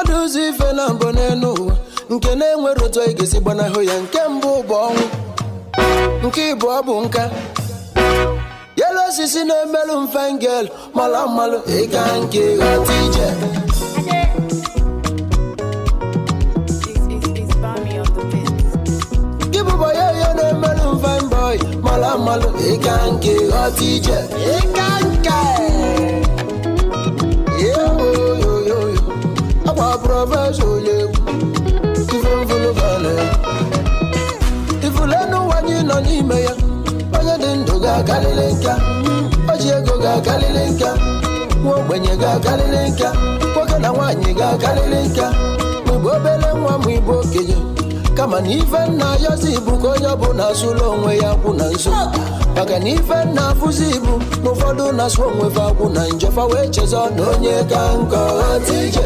mmadụ ụzọ ife na mbụ n'elu ụwa nke na-enwere otu anyị ga-esi gbanahụ ya. Nke mbụ bụ ọnwụ, nke ịbụọ bụ nka. Yelu osisi na-emelụ mfengel mala mmalụ ịga nke ghọta ije. Gị bụ boy ya na-emelụ mfenboy mala mmalụ ịga nke ghọta ije. Ịga nke agba prọfesọ onye ife mfụlụ gale ifule n'ụwa anyị nọ n'ime ya. Onye dị ndụ ga-akalịlị nka, o ji ego ga-akalịlị nka, nwa ogbenye ga-akalịlị nka, nwoke na nwaanyị ga-akalịlị nka, ma igbo obere nwa ma igbo okenye. Kama na ife nna ayọzi ibu ka onye ọbụla asụla onwe ya kwụ na nso. Maka na ife nna afụzi ibu na ụfọdụ na-asụ onwe fa akwụ na njọfa wee chezọ na onye ka nkọ ghọta ije.